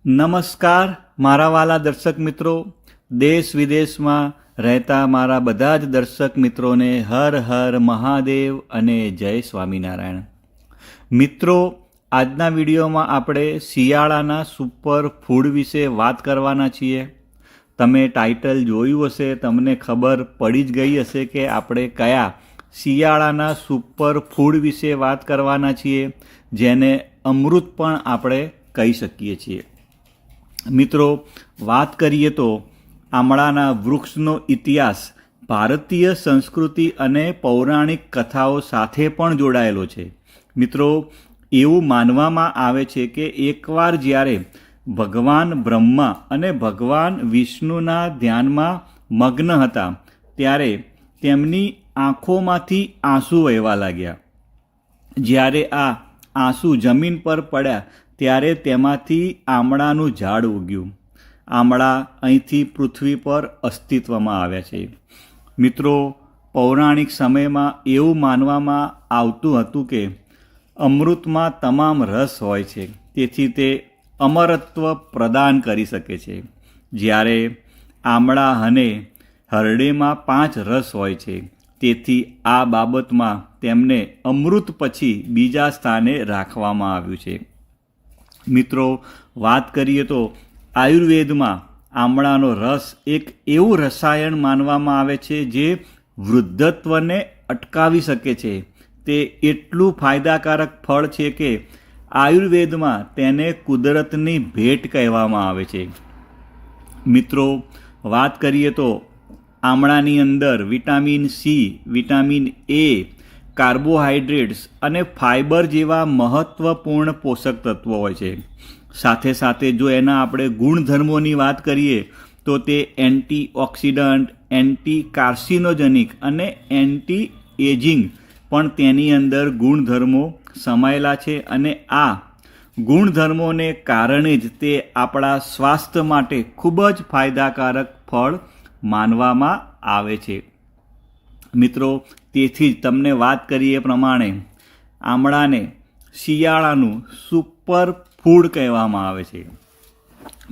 નમસ્કાર મારા વાલા દર્શક મિત્રો, દેશ વિદેશમાં રહેતા મારા બધા જ દર્શક મિત્રોને હર હર મહાદેવ અને જય સ્વામિનારાયણ. મિત્રો, આજના વિડીયોમાં આપણે શિયાળાના સુપર ફૂડ વિશે વાત કરવાના છીએ. તમે ટાઇટલ જોયું હશે, તમને ખબર પડી જ ગઈ હશે કે આપણે કયા શિયાળાના સુપર ફૂડ વિશે વાત કરવાના છીએ, જેને અમૃત પણ આપણે કહી શકીએ છીએ. મિત્રો, વાત કરીએ તો આમળાના વૃક્ષનો ઇતિહાસ ભારતીય સંસ્કૃતિ અને પૌરાણિક કથાઓ સાથે પણ જોડાયેલો છે. મિત્રો, એવું માનવામાં આવે છે કે એકવાર જ્યારે ભગવાન બ્રહ્મા અને ભગવાન વિષ્ણુના ધ્યાનમાં મગ્ન હતા, ત્યારે તેમની આંખોમાંથી આંસુ વહેવા લાગ્યા. જ્યારે આ આંસુ જમીન પર પડ્યા ત્યારે તેમાંથી આમળાનું ઝાડ ઉગ્યું. આમળા અહીંથી પૃથ્વી પર અસ્તિત્વમાં આવ્યા છે. મિત્રો, પૌરાણિક સમયમાં એવું માનવામાં આવતું હતું કે અમૃતમાં તમામ રસ હોય છે, તેથી તે અમરત્વ પ્રદાન કરી શકે છે. જ્યારે આમળા અને હરડેમાં 5 રસ હોય છે, તેથી આ બાબતમાં તેમને અમૃત પછી બીજા સ્થાને રાખવામાં આવ્યું છે. મિત્રો, વાત કરીએ તો આયુર્વેદમાં આમળાનો રસ એક એવું રસાયણ માનવામાં આવે છે જે વૃદ્ધત્વને અટકાવી શકે છે. તે એટલું ફાયદાકારક ફળ છે કે આયુર્વેદમાં તેને કુદરતની ભેટ કહેવામાં આવે છે. મિત્રો, વાત કરીએ તો આમળાની અંદર vitamin C, vitamin A, carbohydrates અને ફાઇબર જેવા મહત્ત્વપૂર્ણ પોષક તત્વો હોય છે. સાથે સાથે જો એના આપણે ગુણધર્મોની વાત કરીએ તો તે એન્ટીઓક્સિડન્ટ, એન્ટી કાર્સિનોજેનિક અને એન્ટી એજિંગ પણ તેની અંદર ગુણધર્મો સમાયેલા છે, અને આ ગુણધર્મોને કારણે જ તે આપણા સ્વાસ્થ્ય માટે ખૂબ જ ફાયદાકારક ફળ માનવામાં આવે છે. મિત્રો, તેથી જ તમને વાત કરીએ એ પ્રમાણે આમળાને શિયાળાનું સુપર ફૂડ કહેવામાં આવે છે.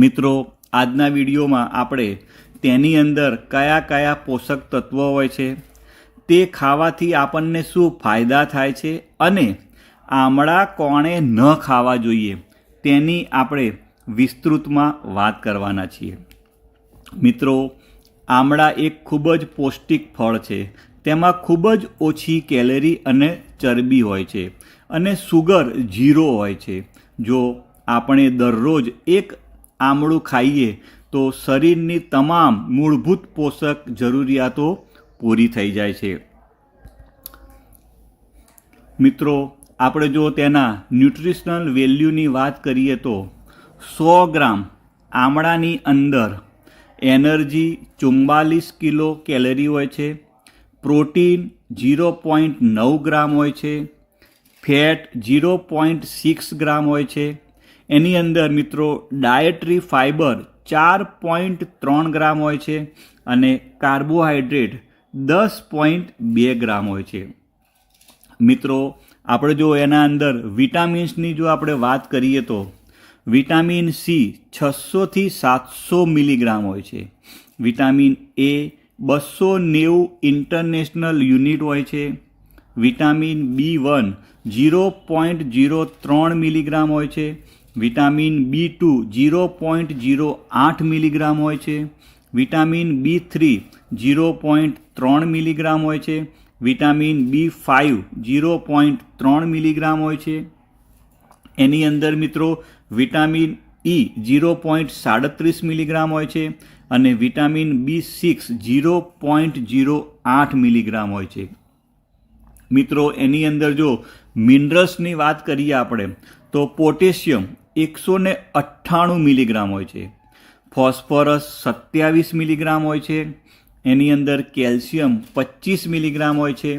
મિત્રો, આજના વિડીયોમાં આપણે તેની અંદર કયા કયા પોષક તત્વો હોય છે, તે ખાવાથી આપણને શું ફાયદા થાય છે, અને આમળા કોણે ન ખાવા જોઈએ તેની આપણે વિસ્તૃતમાં વાત કરવાના છીએ. મિત્રો, આમળા એક ખૂબ જ પૌષ્ટિક ફળ છે. તેમાં ખૂબ જ ઓછી કેલરી અને ચરબી હોય છે, અને સુગર 0 હોય છે. જો આપણે દરરોજ એક આમળું ખાઈએ તો શરીરની તમામ મૂળભૂત પોષક જરૂરિયાતો પૂરી થઈ જાય છે. મિત્રો, આપણે જો તેના ન્યુટ્રિશનલ વેલ્યુની વાત કરીએ તો 100 ગ્રામ આમળાની અંદર એનર્જી 44 કિલો કેલરી હોય છે, પ્રોટીન 0.9 ગ્રામ હોય છે, ફેટ 0.6 ગ્રામ હોય છે. એની અંદર મિત્રો ડાયટરી ફાઇબર 4.3 ગ્રામ હોય છે, અને કાર્બોહાઈડ્રેટ 10.2 ગ્રામ હોય છે. મિત્રો, આપણે જો એના અંદર વિટામિન્સની જો આપણે વાત કરીએ તો વિટામિન સી 600 થી 700 મિલીગ્રામ હોય છે, વિટામિન એ 290 ઇન્ટરનેશનલ યુનિટ હોય છે, વિટામિન B1 0.03 મિલીગ્રામ હોય છે, વિટામિન B2 0.08 મિલીગ્રામ હોય છે, વિટામિન B3 0.3 મિલીગ્રામ હોય છે, વિટામિન B5 0.3 મિલીગ્રામ હોય છે. એની અંદર મિત્રો વિટામિન E 0.37 મિલીગ્રામ હોય છે, અને વિટામિન B6 0.08 મિલીગ્રામ હોય છે. મિત્રો, એની અંદર જો મિનરલ્સની વાત કરીએ આપણે તો પોટેશિયમ 198 મિલીગ્રામ હોય છે, ફોસ્ફરસ 27 મિલીગ્રામ હોય છે, એની અંદર કેલ્શિયમ 25 મિલીગ્રામ હોય છે,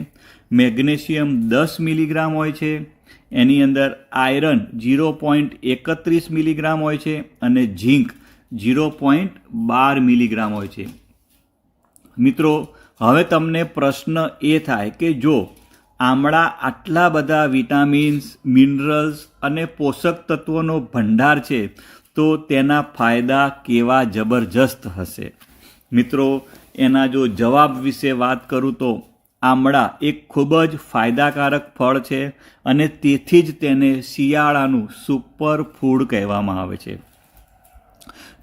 મેગ્નેશિયમ 10 મિલીગ્રામ હોય છે, એની અંદર આયરન 0.31 મિલીગ્રામ હોય છે, અને ઝીંક 0.12 મિલીગ્રામ હોય છે. મિત્રો, હવે તમને પ્રશ્ન એ થાય કે જો આમળા આટલા બધા વિટામિન્સ, મિનરલ્સ અને પોષક તત્વોનો ભંડાર છે, તો તેના ફાયદા કેવા જબરજસ્ત હશે. મિત્રો, એના જો જવાબ વિશે વાત કરું તો આમળા એક ખૂબ જ ફાયદાકારક ફળ છે અને તેથી જ તેને શિયાળાનું સુપર ફૂડ કહેવામાં આવે છે.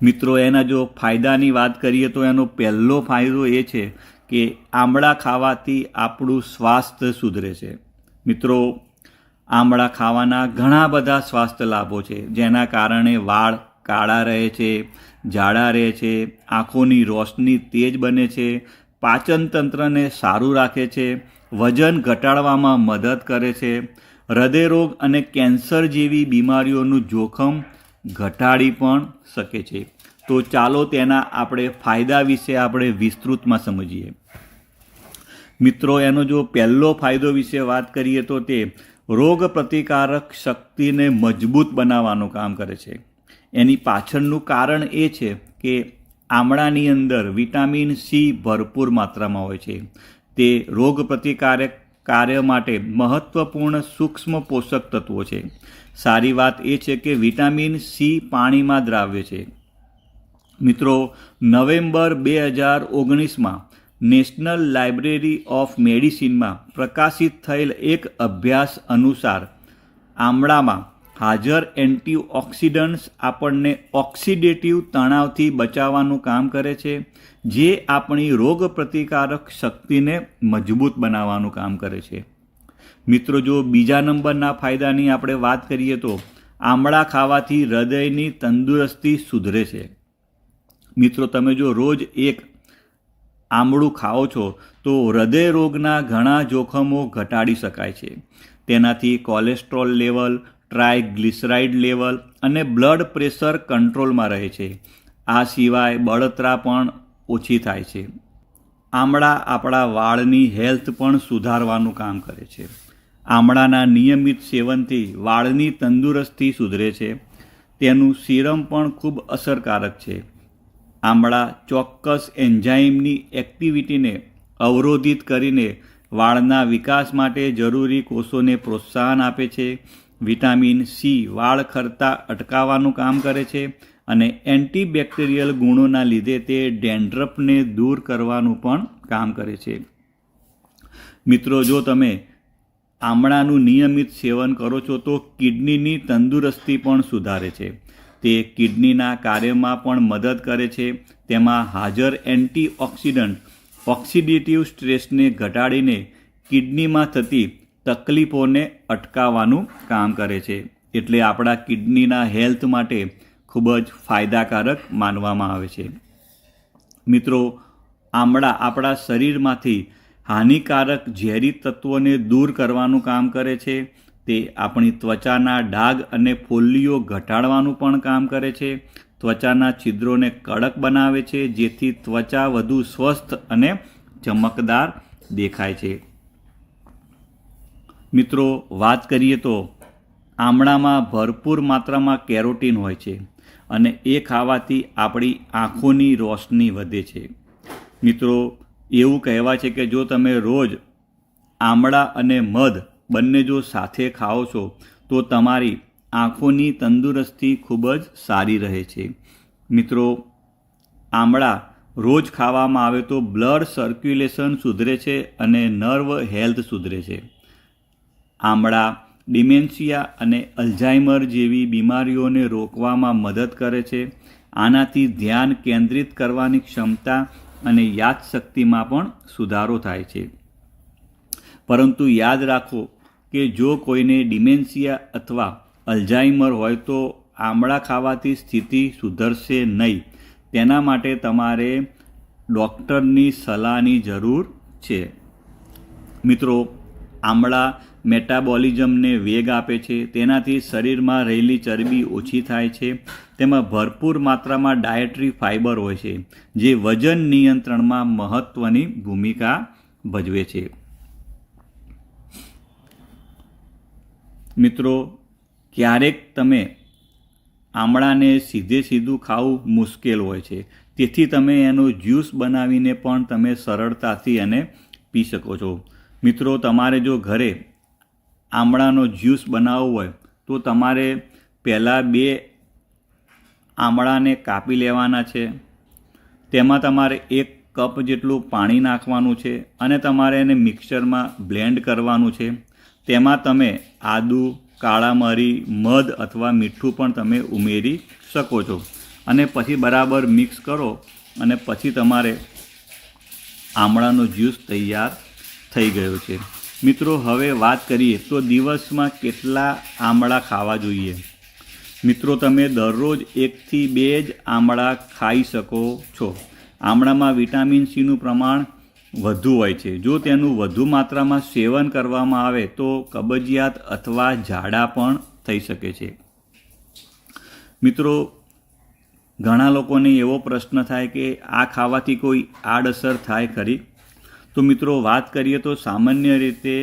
મિત્રો, એના જો ફાયદાની વાત કરીએ તો એનો પહેલો ફાયદો એ છે કે આમળા ખાવાથી આપણું સ્વાસ્થ્ય સુધરે છે. મિત્રો, આમળા ખાવાના ઘણા બધા સ્વાસ્થ્ય લાભો છે, જેના કારણે વાળ કાળા રહે છે, જાડા રહે છે, આંખોની રોશની તેજ બને છે, પાચન તંત્રને સારું રાખે છે, વજન ઘટાડવામાં મદદ કરે છે, હૃદયરોગ અને કેન્સર જેવી બીમારીઓનું જોખમ ઘટાડી પણ શકે છે. તો ચાલો તેના આપણે ફાયદા વિશે આપણે વિસ્તૃતમાં સમજીએ. મિત્રો, એનો જો પહેલો ફાયદો વિશે વાત કરીએ તો તે રોગ પ્રતિકારક શક્તિને મજબૂત બનાવવાનું કામ કરે છે. એની પાછળનું કારણ એ છે કે આમળાની અંદર વિટામિન સી ભરપૂર માત્રામાં હોય છે. તે રોગ પ્રતિકારક કાર્ય માટે મહત્વપૂર્ણ સૂક્ષ્મ પોષક તત્વો છે. સારી વાત એ છે કે વિટામિન સી પાણીમાં દ્રાવ્ય છે. મિત્રો, નવેમ્બર 2019માં નેશનલ લાઇબ્રેરી ઓફ મેડિસિનમાં પ્રકાશિત થયેલ એક અભ્યાસ અનુસાર આમળામાં હાજર એન્ટીઓક્સિડન્ટ્સ આપણને ઓક્સિડેટિવ તણાવથી બચાવવાનું કામ કરે છે, જે આપણી રોગ પ્રતિકારક શક્તિને મજબૂત બનાવવાનું કામ કરે છે. મિત્રો, જો બીજા નંબરના ફાયદાની આપણે વાત કરીએ તો આમળા ખાવાથી હૃદયની તંદુરસ્તી સુધરે છે. મિત્રો, તમે જો રોજ એક આમળું ખાઓ છો તો હૃદય રોગના ઘણા જોખમો ઘટાડી શકાય છે. તેનાથી કોલેસ્ટ્રોલ લેવલ, ટ્રાયગ્લિસરાઇડ લેવલ અને બ્લડ પ્રેશર કંટ્રોલમાં રહે છે. આ સિવાય બળતરા પણ ઓછી થાય છે. આમળા આપણા વાળની હેલ્થ પણ સુધારવાનું કામ કરે છે. આમળાના નિયમિત સેવનથી વાળની તંદુરસ્તી સુધરે છે. તેનું સિરમ પણ ખૂબ અસરકારક છે. આમળા ચોક્કસ એન્ઝાઇમની એક્ટિવિટીને અવરોધિત કરીને વાળના વિકાસ માટે જરૂરી કોષોને પ્રોત્સાહન આપે છે. વિટામિન સી વાળ ખરતા અટકાવવાનું કામ કરે છે અને એન્ટીબેક્ટેરિયલ ગુણોના લીધે તે ડેન્ડ્રફને દૂર કરવાનું પણ કામ કરે છે. મિત્રો, જો તમે આમળાનું નિયમિત સેવન કરો છો તો કિડનીની તંદુરસ્તી પણ સુધારે છે. તે કિડનીના કાર્યમાં પણ મદદ કરે છે. તેમાં હાજર એન્ટીઓક્સિડન્ટ ઓક્સિડેટિવ સ્ટ્રેસને ઘટાડીને કિડનીમાં થતી તકલીફોને અટકાવવાનું કામ કરે છે. એટલે આપણા કિડનીના હેલ્થ માટે ખૂબ જ ફાયદાકારક માનવામાં આવે છે. મિત્રો, આમળા આપણા શરીરમાંથી હાનિકારક ઝેરી તત્વોને દૂર કરવાનું કામ કરે છે. તે આપણી ત્વચાના ડાઘ અને ફોલ્લીઓ ઘટાડવાનું પણ કામ કરે છે. ત્વચાના છિદ્રોને કડક બનાવે છે, જેથી ત્વચા વધુ સ્વસ્થ અને ચમકદાર દેખાય છે. મિત્રો, વાત કરીએ તો આમળામાં ભરપૂર માત્રામાં કેરોટીન હોય છે અને એ ખાવાથી આપણી આંખોની રોશની વધે છે. મિત્રો, એવું કહેવાય છે કે જો તમે રોજ આમળા અને મધ બંને જો સાથે ખાઓ છો તો તમારી આંખોની તંદુરસ્તી ખૂબ જ સારી રહે છે. મિત્રો, આમળા રોજ ખાવામાં આવે તો બ્લડ સર્ક્યુલેશન સુધરે છે અને નર્વ હેલ્થ સુધરે છે. આમળા ડિમેન્શિયા અને અલ્ઝાઇમર જેવી બીમારીઓને રોકવામાં મદદ કરે છે. આનાથી ધ્યાન કેન્દ્રિત કરવાની ક્ષમતા અને યાદશક્તિમાં પણ સુધારો થાય છે. પરંતુ યાદ રાખો કે જો કોઈને ડિમેન્શિયા અથવા અલ્ઝાઇમર હોય તો આમળા ખાવાથી સ્થિતિ સુધરશે નહીં. તેના માટે તમારે ડૉક્ટરની સલાહની જરૂર છે. મિત્રો, આમળા મેટાબોલિઝમને વેગ આપે છે. તેનાથી શરીરમાં રહેલી ચરબી ઓછી થાય છે. તેમાં ભરપૂર માત્રામાં ડાયટરી ફાઇબર હોય છે, જે વજન નિયંત્રણમાં મહત્ત્વની ભૂમિકા ભજવે છે. મિત્રો, ક્યારેક તમે આમળાને સીધું ખાવું મુશ્કેલ હોય છે. તેથી તમે એનો જ્યુસ બનાવીને પણ તમે સરળતાથી એને પી શકો છો. મિત્રો, તમારે જો ઘરે આમળાનો જ્યુસ બનાવવો હોય તો તમારે પહેલાં 2 આમળાને કાપી લેવાના છે. તેમાં તમારે 1 કપ જેટલું પાણી નાખવાનું છે અને તમારે એને મિક્સરમાં બ્લેન્ડ કરવાનું છે. તેમાં તમે આદુ, કાળા મરી, મધ અથવા મીઠું પણ તમે ઉમેરી શકો છો અને પછી બરાબર મિક્સ કરો અને પછી તમારે આમળાનો જ્યુસ તૈયાર થઈ ગયો છે. મિત્રો, હવે વાત કરીએ તો દિવસમાં કેટલા આમળા ખાવા જોઈએ. મિત્રો, તમે દરરોજ 1 થી 2 જ આમળા ખાઈ શકો છો. આમળામાં વિટામિન સીનું પ્રમાણ વધુ હોય છે. જો તેનું વધુ માત્રામાં સેવન કરવામાં આવે તો કબજિયાત અથવા ઝાડા પણ થઈ શકે છે. મિત્રો, ઘણા લોકોને એવો પ્રશ્ન થાય કે આ ખાવાથી કોઈ આડઅસર થાય ખરી? તો મિત્રો, વાત કરીએ તો સામાન્ય રીતે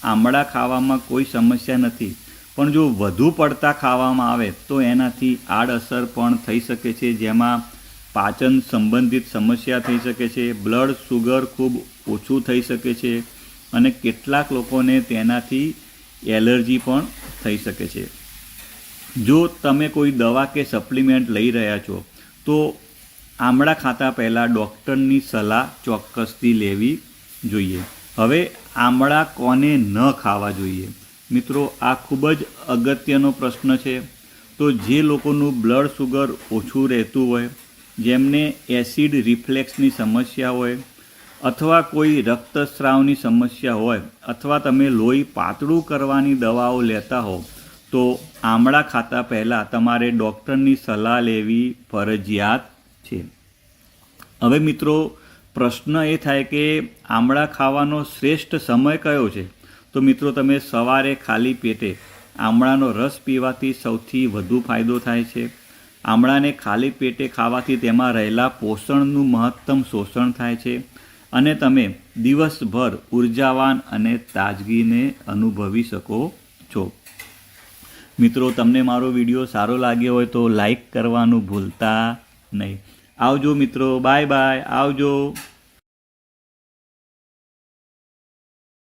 આમળા ખાવામાં કોઈ સમસ્યા નથી, પણ જો વધુ પડતા ખાવામાં આવે તો એનાથી આડઅસર પણ થઈ શકે છે, જેમાં પાચન સંબંધિત સમસ્યા થઈ શકે છે, બ્લડ શુગર ખૂબ ઓછું થઈ શકે છે અને કેટલાક લોકોને તેનાથી એલર્જી પણ થઈ શકે છે. જો તમે કોઈ દવા કે સપ્લિમેન્ટ લઈ રહ્યા છો તો આમળા ખાતા પહેલાં ડૉક્ટરની સલાહ ચોક્કસથી લેવી જોઈએ. હવે આમળા કોને ન ખાવા જોઈએ? મિત્રો, આ ખૂબ જ અગત્યનો પ્રશ્ન છે. તો જે લોકોનું બ્લડ શુગર ઓછું રહેતું હોય, જેમને એસિડ રિફ્લેક્સની સમસ્યા હોય અથવા કોઈ રક્તસ્રાવની સમસ્યા હોય અથવા તમે લોહી પાતળું કરવાની દવાઓ લેતા હો તો આમળા ખાતા પહેલાં તમારે ડૉક્ટરની સલાહ લેવી ફરજિયાત છે. હવે મિત્રો, પ્રશ્ન એ થાય કે આમળા ખાવાનો શ્રેષ્ઠ સમય કયો છે? તો મિત્રો, તમે સવારે ખાલી પેટે આમળાનો રસ પીવાથી સૌથી વધુ ફાયદો થાય છે. આમળાને ખાલી પેટે ખાવાથી તેમાં રહેલા પોષણનું મહત્તમ શોષણ થાય છે અને તમે દિવસભર ઉર્જાવાન અને તાજગીને અનુભવી શકો છો. મિત્રો, તમને મારો વિડીયો સારો લાગ્યો હોય તો લાઈક કરવાનું ભૂલતા નહીં. આવજો મિત્રો, બાય બાય, આવજો.